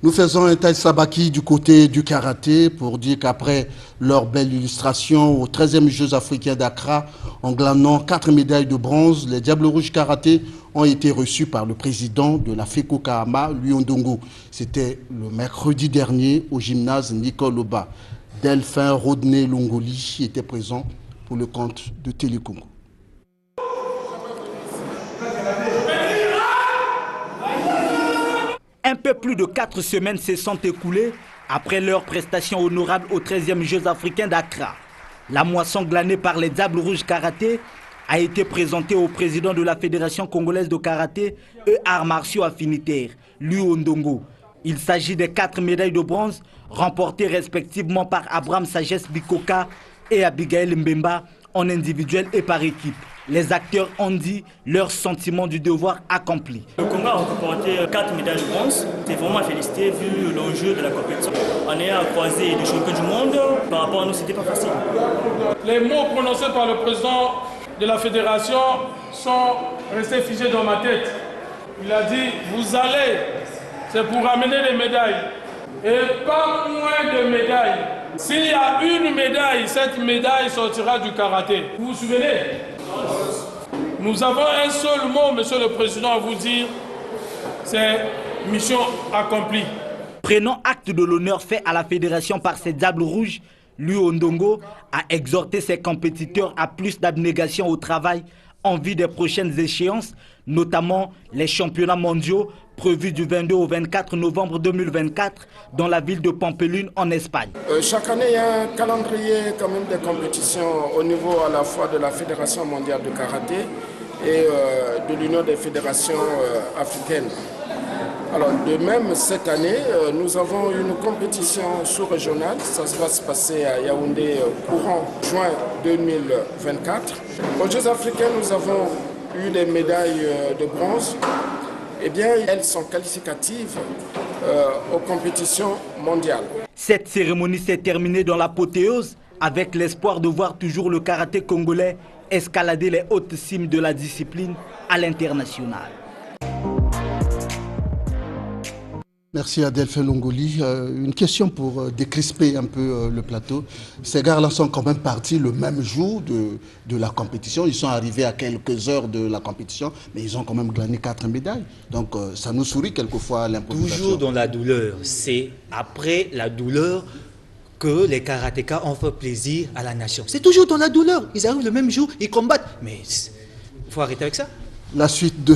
Nous faisons un tel sabaki du côté du karaté pour dire qu'après leur belle illustration aux 13e Jeux africains d'Accra, en glanant 4 médailles de bronze, les Diables Rouges Karaté ont été reçus par le président de la FECO Kahama, Louis Ondongo. C'était le mercredi dernier au gymnase Nicole Oba. Delphin Rodney Longoli était présent pour le compte de Télécongo. Un peu plus de 4 semaines se sont écoulées après leur prestation honorable aux 13e Jeux africains d'Accra. La moisson glanée par les Diables Rouges Karaté a été présentée au président de la Fédération congolaise de karaté et arts martiaux affinitaires, Louis Ondongo. Il s'agit des 4 médailles de bronze remportées respectivement par Abraham Sagesse Bikoka et Abigail Mbemba en individuel et par équipe. Les acteurs ont dit leur sentiment du devoir accompli. Le Congo a remporté 4 médailles de bronze. C'est vraiment à féliciter vu l'enjeu de la compétition. En ayant croisé des champions du monde, par rapport à nous, c'était pas facile. Les mots prononcés par le président de la fédération sont restés figés dans ma tête. Il a dit, vous allez, c'est pour ramener les médailles. Et pas moins de médailles. S'il y a une médaille, cette médaille sortira du karaté. Vous vous souvenez? Nous avons un seul mot, monsieur le président, à vous dire, c'est mission accomplie. Prenant acte de l'honneur fait à la fédération par ces Diables Rouges, Louis Ondongo a exhorté ses compétiteurs à plus d'abnégation au travail en vue des prochaines échéances, notamment les championnats mondiaux prévus du 22 au 24 novembre 2024 dans la ville de Pampelune en Espagne. Chaque année, il y a un calendrier quand même de compétitions au niveau à la fois de la Fédération mondiale de karaté et de l'Union des fédérations africaines. Alors de même, cette année, nous avons une compétition sous-régionale. Ça va se passer à Yaoundé courant juin 2024. Aux Jeux africains, nous avons eu des médailles de bronze. Eh bien, elles sont qualificatives aux compétitions mondiales. Cette cérémonie s'est terminée dans l'apothéose avec l'espoir de voir toujours le karaté congolais escalader les hautes cimes de la discipline à l'international. Merci à Delphin Longoli. Une question pour décrisper un peu le plateau. Ces gars-là sont quand même partis le même jour de la compétition. Ils sont arrivés à quelques heures de la compétition, mais ils ont quand même gagné 4 médailles. Donc ça nous sourit quelquefois l'improvisation. Toujours dans la douleur. C'est après la douleur que les karatékas ont fait plaisir à la nation. C'est toujours dans la douleur. Ils arrivent le même jour, ils combattent. Mais il faut arrêter avec ça. La suite de